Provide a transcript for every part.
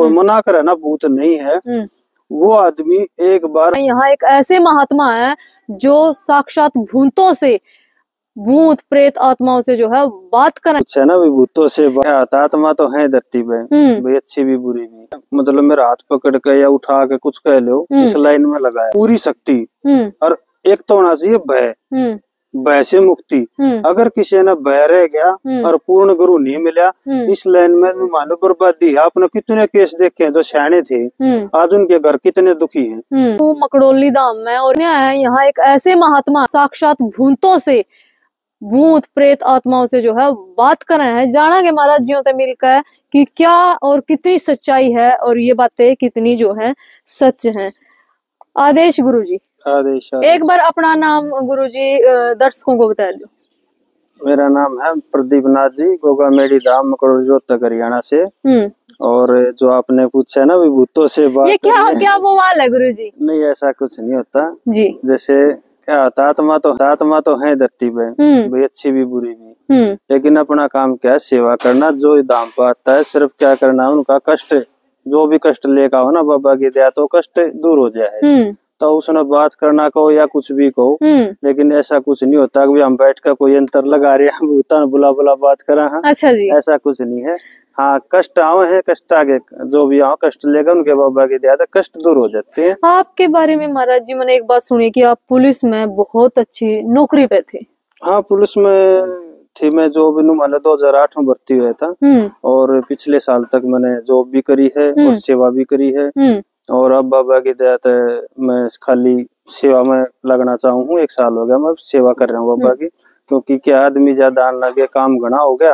कोई मना करे ना भूत नहीं है, वो आदमी एक बार। यहाँ एक ऐसे महात्मा है जो साक्षात भूत प्रेत आत्माओं से जो है बात करें। अच्छा ना, भूतों से आत्मा तो है धरती पे, भाई अच्छी भी बुरी भी। मतलब मेरा हाथ पकड़ के या उठा के कुछ कह लो, इस लाइन में लगाया पूरी शक्ति। और एक तो होना चाहिए भय, भय से मुक्ति। अगर किसी ने भय रह गया और पूर्ण गुरु नहीं मिला, इस लाइन में मानो बर्बादी है। आपने कितने केस देखे हैं जो सयाने थे, आज उनके घर कितने दुखी हैं। मकड़ोली धाम में और यहाँ एक ऐसे महात्मा साक्षात भूत प्रेत आत्माओं से जो है बात कर रहे हैं। जानेंगे महाराज जियों से मिलकर कि क्या और कितनी सच्चाई है और ये बातें कितनी जो है सच हैं। आदेश गुरुजी। आदेश। एक बार अपना नाम गुरुजी दर्शकों को बता दो। मेरा नाम है प्रदीप नाथ जी, गोगा मेरी धाम मकड़ोली रोहतक हरियाणा से। और जो आपने पूछा ना भूतों से बात, ये क्या बवाल है गुरुजी? नहीं, ऐसा कुछ नहीं होता जी। जैसे क्या होता, आत्मा तो है धरती पे, भाई अच्छी भी बुरी भी। लेकिन अपना काम क्या है, सेवा करना। जो धाम पर आता है सिर्फ क्या करना है, उनका कष्ट, जो भी कष्ट लेगा हो ना बाबा की दया तो कष्ट दूर हो जाए। तो उसने बात करना कहो या कुछ भी कहो, लेकिन ऐसा कुछ नहीं होता कि हम बैठ कर कोई यंत्र लगा रहे हैं भूतान बुला बुला बात करा है। अच्छा जी। ऐसा कुछ नहीं है। हाँ, कष्ट आओ है, कष्ट आगे जो भी आओ कष्ट लेगा उनके बाबा की दया कष्ट दूर हो जाते हैं। आपके बारे में महाराज जी मैंने एक बात सुनी कि आप पुलिस में बहुत अच्छी नौकरी पे थे। हाँ, पुलिस में थी मैं। जॉब 2008 में भर्ती हुआ था और पिछले साल तक मैंने जॉब भी करी है और सेवा भी करी है। और अब बाबा की दया से मैं खाली सेवा में लगना चाहूँ हूँ। 1 साल हो गया मैं सेवा कर रहा हूँ बाबा की, क्योंकि क्या आदमी ज्यादा आने लगे, काम घना हो गया,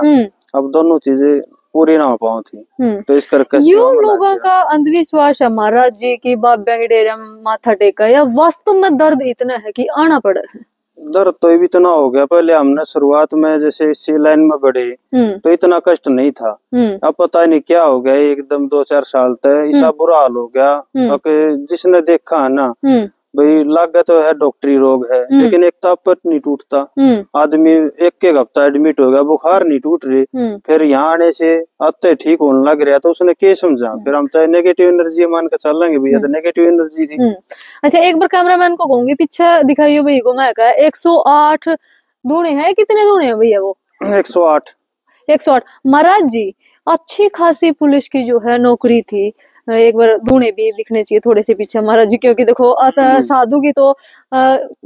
अब दोनों चीजें पूरी ना हो पाऊ थी। तो इस करके लोगों का अंधविश्वास है महाराज जी की बाबा के डेरे में माथा टेका, या वास्तव में दर्द इतना है कि आना पड़ा है? दर्द तो भी इतना हो गया। पहले हमने शुरुआत में जैसे इसी लाइन में बढ़े तो इतना कष्ट नहीं था। अब पता नहीं क्या हो गया, एकदम 2-4 साल तक ऐसा बुरा हाल हो गया। जिसने देखा है ना भाई, लागा तो है डॉक्टरी रोग है, लेकिन एक तापत नहीं टूटता। आदमी एक हफ्ता एडमिट हो गया, बुखार नहीं टूट रही। फिर यहाँ आने से आते ठीक होने लग रहा, तो उसने क्या समझा, फिर हम तो नेगेटिव एनर्जी मान के चलेंगे भैया, तो नेगेटिव एनर्जी थी। अच्छा, एक बार कैमरामैन को कहूंगी पीछे दिखाइयो भैया को। मैं कहा 108 धूणे हैं, कितने धूणे हैं भैया वो? 108। 108 महाराज जी, अच्छी खासी पुलिस की जो है नौकरी थी। एक बार धूणे भी दिखने चाहिए थोड़े से पीछे महाराज जी, क्योंकि देखो साधु की तो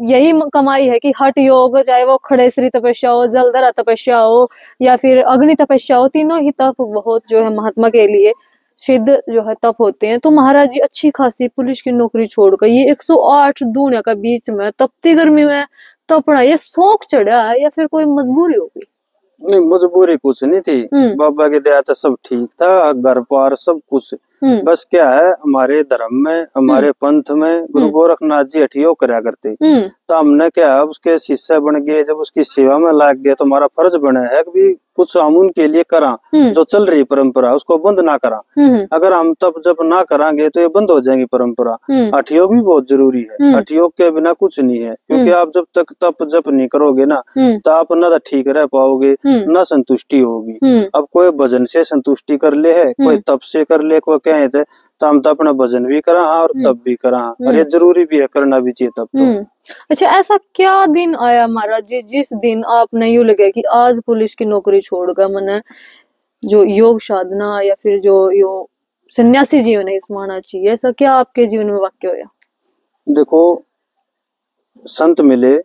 यही कमाई है कि हठ योग, चाहे वो खड़ेसरी तपस्या हो, जलधरा तपस्या हो या फिर अग्नि तपस्या हो, तीनों ही तप बहुत जो है महात्मा के लिए सिद्ध जो है तप होते हैं। तो महाराज जी अच्छी खासी पुलिस की नौकरी छोड़कर ये 108 दूनिया का बीच में तपती गर्मी में तपना, ये शौक चढ़ा है या फिर कोई मजबूरी हो गई? नहीं, मजबूरी कुछ नहीं थी। बाबा की दया से सब ठीक था, घर पर सब कुछ। बस क्या है, हमारे धर्म में, हमारे पंथ में गुरु गोरखनाथ जी हठियो करा करते। तो हमने क्या है, उसके शिष्य बन गए, जब उसकी सेवा में लाग गए तो हमारा फर्ज बना है कि कुछ हम उनके लिए करा। जो चल रही परंपरा उसको बंद ना करा। अगर हम तप जप ना करांगे तो ये बंद हो जाएगी परंपरा। हठयोग भी बहुत जरूरी है, हठयोग के बिना कुछ नहीं है। क्योंकि आप जब तक तप जप नहीं करोगे ना, तो आप ना ठीक रह पाओगे, ना संतुष्टि होगी। अब कोई भजन से संतुष्टि कर ले है, कोई तप से कर ले, कोई कहे तो हम तो अपना भजन भी करा और तप भी करा, और ये जरूरी भी है, करना भी चाहिए तब तो। अच्छा, ऐसा क्या दिन आया महाराज जी जिस दिन आपने यूं लगे कि आज पुलिस की नौकरी छोड़कर मैंने जो योग साधना या फिर जो यो सन्यासी जीवन है इसमें आना चाहिए? ऐसा क्या आपके जीवन में वाक्य होया? देखो, संत मिले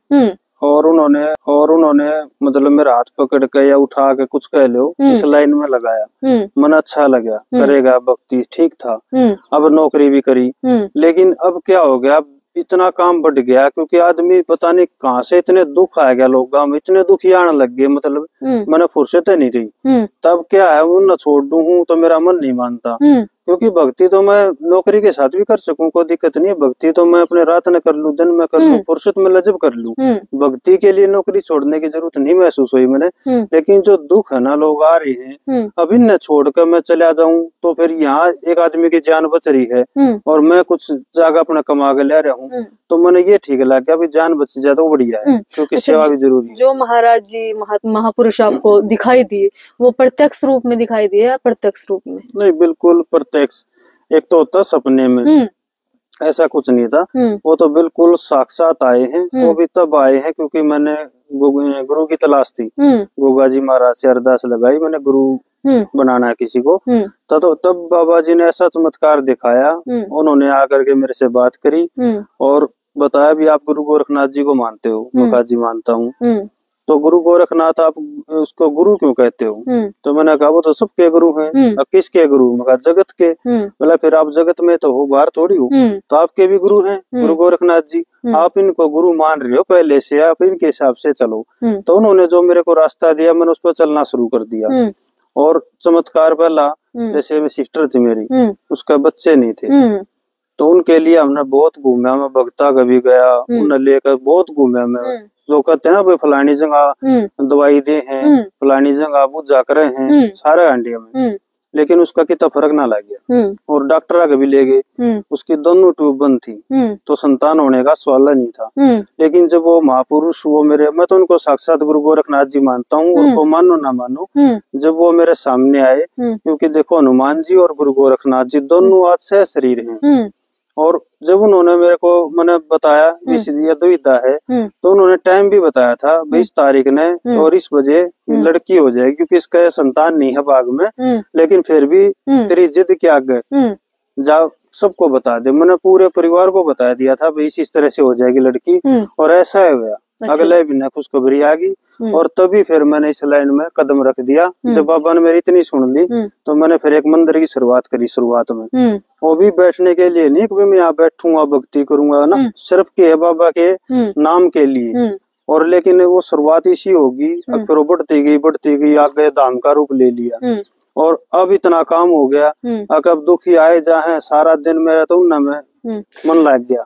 और उन्होंने मतलब मेरा हाथ पकड़ के या उठा के कुछ कह लो, इस लाइन में लगाया, मन अच्छा लगा, करेगा भक्ति, ठीक था। अब नौकरी भी करी, लेकिन अब क्या हो गया, इतना काम बढ़ गया, क्योंकि आदमी पता नहीं कहाँ से इतने दुख आ गया, लोग गाँव में इतने दुखी आने लग गए, मतलब मैंने फुर्सत नहीं रही। तब क्या है, वो न छोड़ दूं तो मेरा मन नहीं मानता। क्योंकि भक्ति तो मैं नौकरी के साथ भी कर सकूं, कोई दिक्कत नहीं है। भक्ति तो मैं अपने रात में कर लूं, दिन में कर लूं, फुर्सत में लजब कर लूं। भक्ति के लिए नौकरी छोड़ने की जरूरत नहीं महसूस हुई मैंने। लेकिन जो दुख है ना, लोग आ रहे हैं, अब इन्हें छोड़कर मैं चला जाऊं तो फिर यहाँ एक आदमी की जान बच रही है और मैं कुछ जगह अपना कमा के ले रहा हूँ, तो मैंने ये ठीक लगा अभी जान बच जाए तो बढ़िया है, क्योंकि अच्छा, सेवा भी जरूरी है। जो महाराज जी महापुरुष आपको दिखाई दिए वो प्रत्यक्ष रूप में दिखाई दिए या प्रत्यक्ष रूप में? नहीं, बिल्कुल प्रत्यक्ष। एक तो होता सपने में, ऐसा कुछ नहीं था, वो तो बिल्कुल साक्षात आए हैं। वो भी तब आए हैं क्योंकि मैंने गुरु की तलाश थी। गोगा जी महाराज से अरदास लगाई, मैंने गुरु बनाना है किसी को। तो तब बाबा जी ने ऐसा चमत्कार दिखाया। उन्होंने आकर के मेरे से बात करी और बताया भी आप गुरु गोरखनाथ जी को मानते हो? मैं कहा जी मानता हूँ। तो गुरु गोरखनाथ आप उसको गुरु क्यों कहते हो? तो मैंने कहा वो तो सबके गुरु हैं। अब किसके गुरु? मैं कहा जगत के। बोला फिर आप जगत में तो हो, बाहर थोड़ी हो, तो आपके भी गुरु हैं गुरु गोरखनाथ जी। आप इनको गुरु मान रहे हो पहले से, आप इनके हिसाब से चलो। तो उन्होंने जो मेरे को रास्ता दिया मैंने उस पर चलना शुरू कर दिया। और चमत्कार पहला, जैसे में सिस्टर थी मेरी, उसका बच्चे नहीं थे, तो उनके लिए हमने बहुत घूमा। मैं भगता कभी गया, उन्हें लेकर बहुत घूमा मैं। जो कहते हैं ना भाई फलानी जगह दवाई दे हैं, फलानी जगह बुझा करे हैं, सारे अंडिया में, लेकिन उसका कितना फर्क ना लग गया। और डॉक्टर आगे भी ले गए, उसकी दोनों ट्यूब बंद थी, तो संतान होने का सवाल नहीं था। लेकिन जब वो महापुरुष, वो मेरे, मैं तो उनको साक्षात गुरु गोरखनाथ जी मानता हूँ, उनको मानो ना मानो, जब वो मेरे सामने आए, क्योंकि देखो हनुमान जी और गुरु गोरखनाथ जी दोनों आज सह शरीर हैं। और जब उन्होंने मेरे को मैंने बताया ये दुविधा है, तो उन्होंने टाइम भी बताया था 20 तारीख ने और इस बजे लड़की हो जाएगी, क्योंकि इसका संतान नहीं है भाग में, लेकिन फिर भी तेरी जिद क्या गए जा सबको बता दे। मैंने पूरे परिवार को बता दिया था भाई इस तरह से हो जाएगी लड़की, और ऐसा हुआ। अगले दिन खुशखबरी आ गई, और तभी फिर मैंने इस लाइन में कदम रख दिया। जब बाबा ने मेरी इतनी सुन ली, तो मैंने फिर एक मंदिर की शुरुआत करी। शुरुआत में वो भी बैठने के लिए नहीं कि मैं यहाँ बैठूंगा भक्ति करूंगा ना, सिर्फ के बाबा के नाम के लिए। और लेकिन वो शुरुआत इसी होगी, फिर वो बढ़ती गई, आगे धाम का रूप ले लिया। और अब इतना काम हो गया, अब दुखी आए जाए सारा दिन मेरा तो उन्ना में मन लग गया।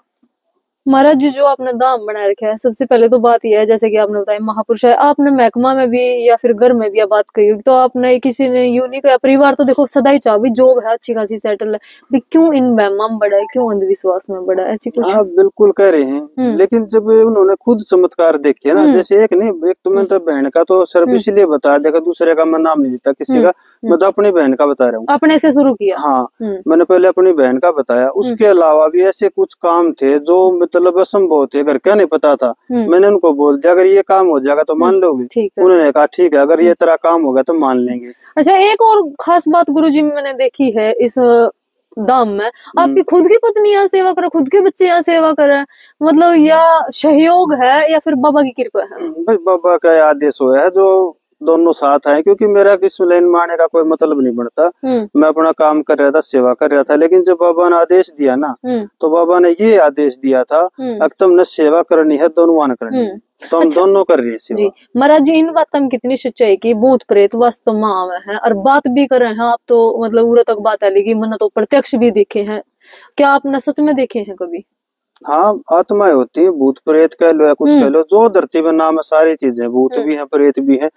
महाराज जी जो आपने दाम बना रखा है, सबसे पहले तो बात यह है जैसे कि आपने बताया महापुरुष है, आपने महकमा में भी या फिर घर में भी बात कही होगी, तो आपने किसी ने यूनिक या परिवार तो देखो सदा ही चाह भी जॉब है अच्छी खासी सेटल है, क्यों इन वहमा में बढ़ा है, क्यों अंधविश्वास में बढ़ा है, ऐसी कुछ? हाँ बिल्कुल कह रहे हैं, लेकिन जब उन्होंने खुद चमत्कार देखे ना, जैसे एक नहीं, एक तो मैंने तो बहन का तो सिर्फ इसलिए बताया, देखा दूसरे का मैं नाम नहीं लेता किसी का, मैं तो अपनी बहन का बता रहा हूँ। अपने से शुरू किया? हाँ, मैंने पहले अपनी बहन का बताया। उसके अलावा भी ऐसे कुछ काम थे जो मतलब असंभव थे, घर क्या नहीं पता था। मैंने उनको बोल दिया अगर ये काम हो जाएगा तो मान लोगे? उन्होंने कहा ठीक है, अगर ये तेरा काम होगा तो मान लेंगे। अच्छा, एक और खास बात गुरुजी मैंने देखी है इस दाम में, आपकी खुद की पत्नी यहाँ सेवा करे, खुद के बच्चे यहाँ सेवा करे, मतलब या सहयोग है या फिर बाबा की कृपा है? भाई बाबा का आदेश हुआ है जो दोनों साथ आए, क्योंकि मेरा किस लाइन में आने का कोई मतलब नहीं बनता। मैं अपना काम कर रहा था, सेवा कर रहा था, लेकिन जब बाबा ने आदेश दिया ना, तो बाबा ने ये आदेश दिया था कि तुमने सेवा करनी है, दोनों मान करनी है, तो हम दोनों कर रहे हैं सेवा। महाराज जी इन बात में कितनी सच्चाई की भूत प्रेत वास्तव में आवे हैं और बात भी कर रहे हैं आप, तो मतलब उरे तक बात है, लेकिन मैंने तो प्रत्यक्ष भी देखे हैं, क्या आपने सच में देखे हैं कभी? हाँ, आत्माएं होती है, भूत प्रेत कह लो या कुछ कह लो, जो धरती में नाम है सारी चीजें, भूत भी है प्रेत भी है,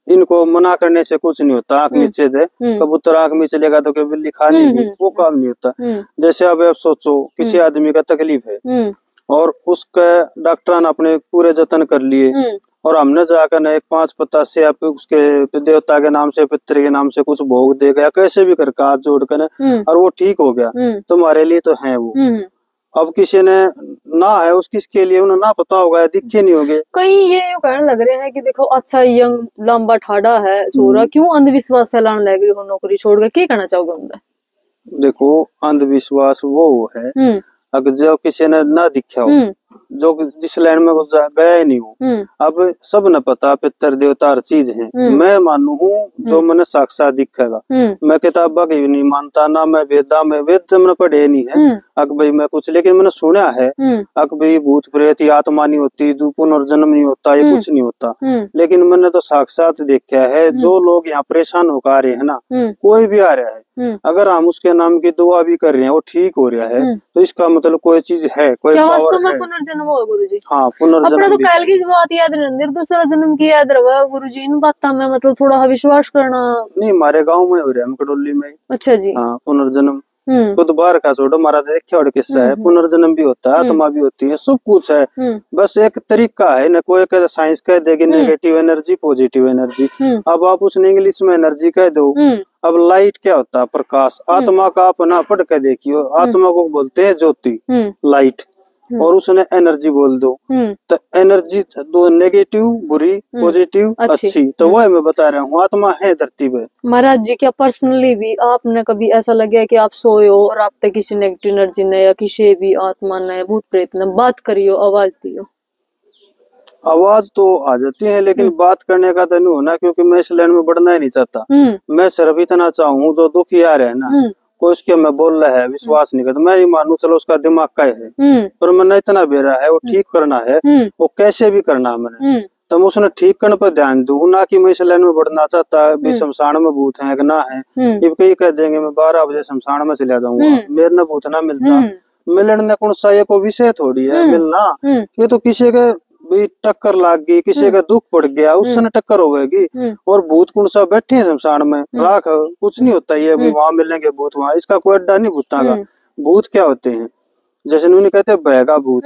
इनको मना करने से कुछ नहीं होता। आंख नीचे दे, कबूतर आंख में चलेगा तो क्या बिल्ली खा लेगी, वो काम नहीं होता। जैसे अब आप सोचो किसी आदमी का तकलीफ है और उसके डॉक्टर ने अपने पूरे जतन कर लिए, और हमने जाकर न एक 5 पत्ता से आप उसके देवता के नाम से, पितृ के नाम से कुछ भोग दे गया, कैसे भी करके हाथ जोड़ कर, और वो ठीक हो गया, तुम्हारे लिए तो है वो। अब किसी ने ना है उसके लिए उन्हें ना पता होगा, दिखे नहीं होगे। कई ये कहने लग रहे हैं कि देखो अच्छा यंग लंबा ठाड़ा है छोरा, क्यों अंधविश्वास फैलाने लग रही हो नौकरी छोड़ कर, क्या कहना चाहोगे उनका? देखो अंधविश्वास वो है अगर जो किसी ने ना दिखा हो, जो जिस लाइन में गया ही नहीं हो। अब सब न पता पितर देवता हर चीज है, मैं मानू हूँ जो मैंने साक्षात दिखेगा। मैं किताबा की नहीं मानता, ना मैं वेदा में, वेद मैंने पढ़े नहीं है अक भाई मैं कुछ, लेकिन मैंने सुना है अक भाई भूत प्रेत आत्मा नहीं होती, पुनर्जन्म नहीं होता, ये कुछ नहीं होता। लेकिन मैंने तो साक्षात देखा है, जो लोग यहाँ परेशान होकर आ रहे हैं ना, कोई भी आ रहा है, अगर हम उसके नाम की दुआ भी कर रहे हैं वो ठीक हो रहा है, तो इसका मतलब कोई चीज है, कोई पावर है। पुनर्जन्म होगा गुरुजी? हाँ, पुनर्जन्म। अपने तो कल की बात याद नहीं, दूसरा जन्म की याद रहा गुरुजी, इन बातों में मतलब थोड़ा विश्वास करना। नहीं, हमारे गांव में हो रहा है, मकडोली में। अच्छा जी। हाँ, पुनर्जन्म खुद बाहर का छोड़ो, महाराज देखिए और किस्सा है, पुनर्जन्म भी होता है, आत्मा भी होती है, सब कुछ है। बस एक तरीका है ना, कोई कहता साइंस कह देगी नेगेटिव एनर्जी पॉजिटिव एनर्जी, अब आप उसने इंग्लिश में एनर्जी कह दो। अब लाइट क्या होता है? प्रकाश। आत्मा का अपना पढ़ के देखियो, आत्मा को बोलते हैं ज्योति, लाइट, और उसने एनर्जी बोल दो तो एनर्जी दो, नेगेटिव बुरी, पॉजिटिव अच्छी। तो वह मैं बता रहा हूँ, आत्मा है धरती पे। महाराज जी, क्या पर्सनली भी आपने कभी ऐसा लगा कि आप सोए हो और आप तक किसी नेगेटिव एनर्जी ने या किसी भी आत्मा ने, भूत प्रेत ने बात करियो, आवाज दियो? आवाज तो आ जाती है, लेकिन बात करने का तो नहीं होना, क्योंकि मैं इस लाइन में बढ़ना ही नहीं चाहता। मैं सिर्फ इतना चाहूँ जो दुखी आ रहे हैं ना, कोई उसके मैं बोल रहा है विश्वास नहीं करता, मैं ही मानू चलो उसका दिमाग का है, पर मैंने इतना बेरा है वो ठीक करना है, वो कैसे भी करना है मैंने, तो मैं उसने ठीक करने पर ध्यान दूं ना कि मैं इस लाइन में बढ़ना चाहता है। शमशान में भूत है कि ना है, ये कई कह देंगे मैं 12 बजे शमशान में चला जाऊंगा, मेरे न भूत ना मिलता, मिलने कौन सा ये कोई विषय थोड़ी है मिलना, ये तो किसी के भी टक्कर लाग गई, किसी का दुख पड़ गया, उससे टक्कर होगी। और भूत कौन सा बैठे हैं शमशान में, राख कुछ नहीं होता, ये अभी वहां मिलेंगे भूत, वहां इसका कोई अड्डा नहीं भूता का। भूत क्या होते हैं? जैसे उन्होंने कहते बहगा भूत,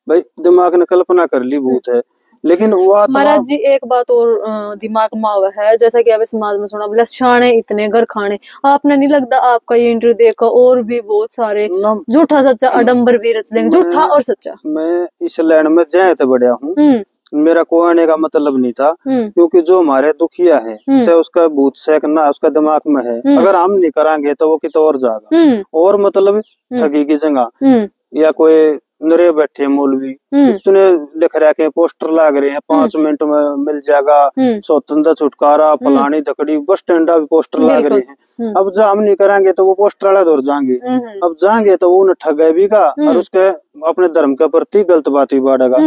भाई दिमाग ने कल्पना कर ली भूत है, लेकिन वो महाराज जी एक बात और दिमाग में आवा है, जैसा कि अभी समाज में सुना बोले शाणे इतने घर खाने, आपने नहीं लगता आपका ये इंटरव्यू देखा और भी बहुत सारे झूठा सच्चा अडम्बर भी रच लेंगे, झूठा और सच्चा? मैं इस लाइन में जय तो बढ़िया हूँ, मेरा को आने का मतलब नहीं था, क्योंकि जो हमारे दुखिया है, चाहे उसका भूत सेकना उसका दिमाग में है, अगर हम नहीं कराएंगे तो वो कितना और जाएगा, और मतलब ठगी की जगह या कोई नरे बैठे मौलवी इतने लिख रहे हैं, पोस्टर लाग रहे हैं 5 मिनट में मिल जाएगा स्वतंत्र छुटकारा, फलानी दकड़ी, बस स्टैंड भी पोस्टर लाग रहे हैं। अब जब हम नहीं कराएंगे तो वो पोस्टर वाला दौड़ जाएंगे, अब जाएंगे तो वो उन्हें ठगे भी का और उसके अपने धर्म के प्रति गलत बात भी बढ़ेगा।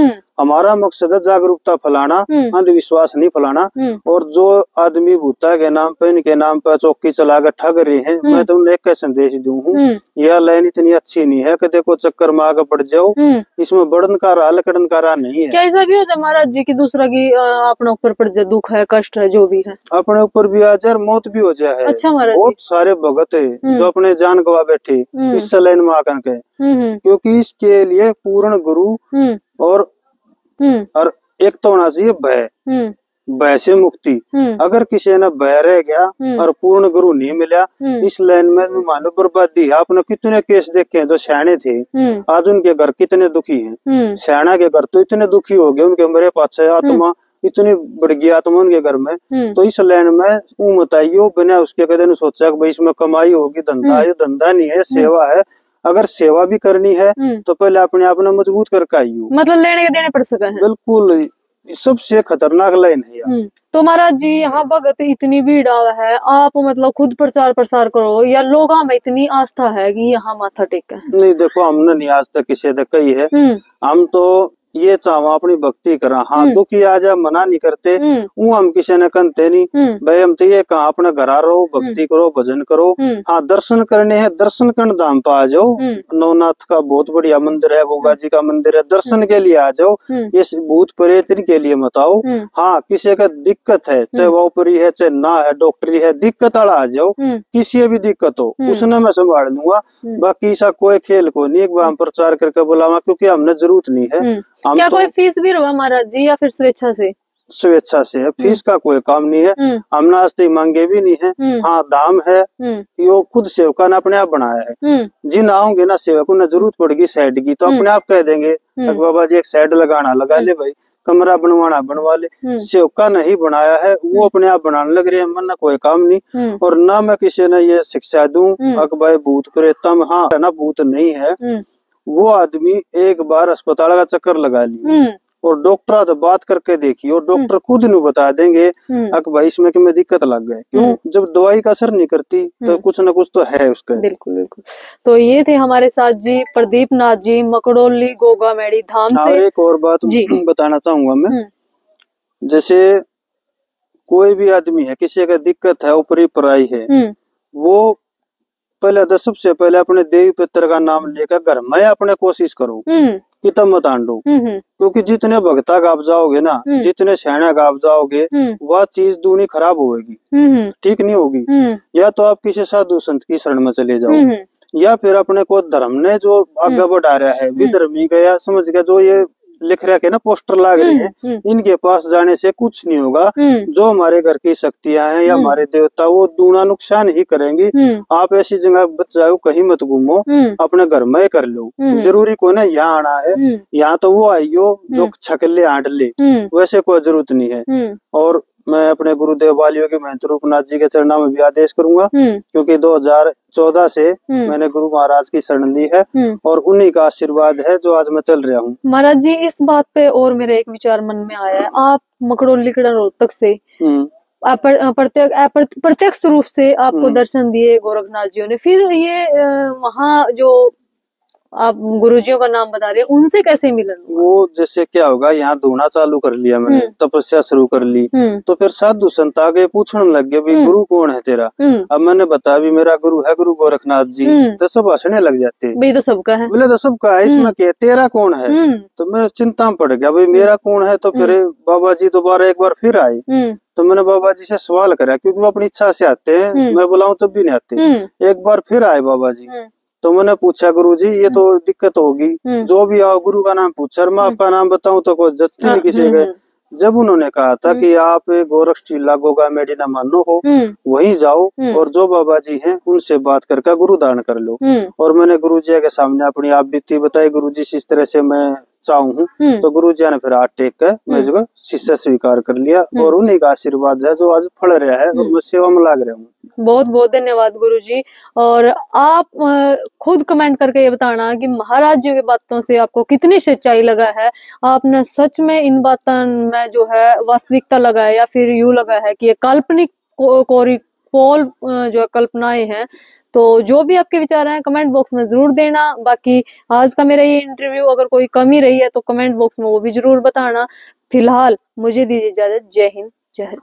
हमारा मकसद है जागरूकता फैलाना, अंधविश्वास नहीं फैलाना। और जो आदमी भूता के नाम पे, इनके नाम पे चौकी चला कर ठग रहे हैं, मैं तो उन्हें एक संदेश दूं हूँ, यह लाइन इतनी अच्छी नहीं है कि देखो चक्कर में आगे पड़ जाओ, इसमें बढ़न का रहा लकड़न का रहा नहीं है। क्या ऐसा भी हो जाए महाराज जी की दूसरा की अपने ऊपर पड़ जाए, दुख है कष्ट है जो भी है अपने ऊपर भी आ जाए, मौत भी हो जाए। अच्छा महाराज, बहुत सारे भगत है जो अपने जान गवा बैठे इस लाइन में आकर के, क्योंकि इसके लिए पूर्ण गुरु और एक तो होना चाहिए भय, भय से मुक्ति। अगर किसी ने भय रह गया और पूर्ण गुरु नहीं मिला, इस लाइन में मानो बर्बादी है। आपने कितने केस देखे हैं जो सैने थे, आज उनके घर कितने दुखी हैं। सैना के घर तो इतने दुखी हो गए, उनके मेरे पास आत्मा इतनी बढ़ गई आत्मा उनके घर में। तो इस लाइन में बताइयो बिना उसके कदे सोचा कि भाई इसमें कमाई होगी, धंधा, ये धंधा नहीं है, सेवा है। अगर सेवा भी करनी है तो पहले अपने आप में मजबूत करके आइयो, मतलब लेने के देने पड़ सका है। बिल्कुल सबसे खतरनाक लाइन है। तो महाराज जी यहाँ भगत इतनी भीड़ है, आप मतलब खुद प्रचार प्रसार करो या लोगों में इतनी आस्था है कि यहाँ माथा टेक है? नहीं देखो, हमने नहीं आज तक किसी ने कही है, हम तो ये चाहो अपनी भक्ति करा। हाँ दुखी आ जा मना नहीं करते, वो हम किसी ने कहते नहीं भाई, हम तो ये कहा अपने घर आ रहो, भक्ति करो, भजन करो। हाँ दर्शन करने हैं, दर्शन करने धाम पे आ जाओ। नवनाथ का बहुत बढ़िया मंदिर है, गोगा जी का मंदिर है, दर्शन के लिए आ जाओ, ये भूत प्रेत के लिए मत आओ। हाँ किसी का दिक्कत है, चाहे वो ऊपरी है चाहे ना है, डॉक्टरी है, दिक्कत वाला आ जाओ, किसी भी दिक्कत हो उसने मैं संभाल लूंगा। बाकी ऐसा कोई खेल को नहीं, एक बार हम प्रचार करके बुलावा, क्योंकि हमने जरूरत नहीं है। क्या कोई फीस भी रहा महाराज जी या फिर स्वेच्छा से? स्वेच्छा से है, फीस का कोई काम नहीं है, हमने आज तक मांगे भी नहीं है। हाँ दाम है, यो खुद सेवका ने अपने आप बनाया है। जिन आओगे ना सेवक ने जरूरत पड़ेगी साइड की, तो अपने आप कह देंगे बाबा जी एक साइड लगाना लगा ले, भाई कमरा बनवाना बनवा ले। सेवका नहीं बनाया है, वो अपने आप बनाने लग रहे हैं, मन कोई काम नहीं। और ना मैं किसी ने ये शिक्षा दूं भाई भूत प्रेत में, हाँ ना भूत नहीं है। वो आदमी एक बार अस्पताल का चक्कर लगा लिया और डॉक्टर से बात करके देखी, और डॉक्टर खुद नहीं बता देंगे कि भाई इसमें कि मैं दिक्कत लग गए। क्यों? जब दवाई का असर नहीं करती तो कुछ न कुछ तो है उसका। बिल्कुल बिल्कुल। तो ये थे हमारे साथ जी प्रदीप नाथ जी मकड़ोली गोगा मैड़ी धाम से। एक और बात बताना चाहूंगा मैं, जैसे कोई भी आदमी है, किसी का दिक्कत है, ऊपरी पराई है, वो पहले तो सबसे पहले अपने देवी पितर का नाम लेकर घर में अपने कोशिश करो कि तब मत आंडो। क्योंकि जितने भक्ता गाप जाओगे ना, जितने सैना गाप जाओगे, वह चीज दूनी खराब होगी, ठीक नहीं होगी। या तो आप किसी साधु संत की शरण में चले जाओ, या फिर अपने को धर्म ने जो आगे बढ़ा रहा है, विधर्मी गया समझ गया, जो ये लिख रहा है ना पोस्टर लाग रहे हैं, इनके पास जाने से कुछ नहीं होगा। जो हमारे घर की शक्तियां हैं या हमारे देवता, वो दूना नुकसान ही करेंगी। आप ऐसी जगह बच जाओ, कहीं मत घूमो, अपने घर में कर लो। जरूरी को ना यहाँ आना है, यहाँ तो वो आइयो जो छकले आंट ले, वैसे कोई जरूरत नहीं है। और मैं अपने गुरुदेव वालियों के महंत रूपनाथ जी के चरणों में भी आदेश करूंगा, क्योंकि 2014 से मैंने गुरु महाराज की शरण ली है और उन्हीं का आशीर्वाद है जो आज मैं चल रहा हूँ। महाराज जी, इस बात पे और मेरे एक विचार मन में आया है। आप मकड़ोली रोहतक से प्रत्यक्ष रूप से आपको दर्शन दिए गोरखनाथ जी ने, फिर ये वहाँ जो आप गुरुजियों का नाम बता रहे हैं, उनसे कैसे मिलन? वो जैसे क्या होगा, यहाँ ढूंढना चालू कर लिया मैंने, तपस्या शुरू कर ली, तो फिर साधु संत आगे पूछने लग गए, भाई गुरु कौन है तेरा? अब मैंने बताया भी मेरा गुरु है गुरु गोरखनाथ जी। तो सब हंसने लग जाते, भाई तो सबका है, बोले तो सबका है, इसमें क्या तेरा कौन है? तो मैं चिंता में पड़ गया, भाई मेरा कौन है? तो फिर बाबा जी दोबारा एक बार फिर आए, तो मैंने बाबा जी से सवाल करा, क्योंकि वो अपनी इच्छा से आते हैं, मैं बुलाऊं तब भी नहीं आते। एक बार फिर आए बाबा जी, तो मैंने पूछा गुरुजी ये तो दिक्कत होगी, जो भी आओ गुरु का नाम पूछा, और मैं आपका नाम बताऊं तो कोई जचती नहीं किसी के। जब उन्होंने कहा था कि आप गोरख टीला गोगा मेडिना मानो हो, वहीं जाओ और जो बाबा जी हैं उनसे बात करके गुरु दान कर लो। और मैंने गुरु जी के सामने अपनी आप बीती बताई, गुरु जी इस तरह से मैं चाहूँ, तो गुरु जी ने फिर हाथ टेक कर मैं जो शिष्य स्वीकार कर लिया, और उन्हीं का आशीर्वाद है जो आज फल रहा है और मैं सेवा में लाग रहा हूँ। बहुत बहुत धन्यवाद गुरु जी। और आप खुद कमेंट करके ये बताना कि महाराज जी की बातों से आपको कितनी सच्चाई लगा है। आपने सच में इन बातों में जो है वास्तविकता लगा है, या फिर यूं लगा है कि ये काल्पनिक पोल जो है कल्पनाएं हैं। तो जो भी आपके विचार हैं कमेंट बॉक्स में जरूर देना। बाकी आज का मेरा ये इंटरव्यू अगर कोई कमी रही है तो कमेंट बॉक्स में वो भी जरूर बताना। फिलहाल मुझे दीजिए इजाजत। जय हिंद, जय हर।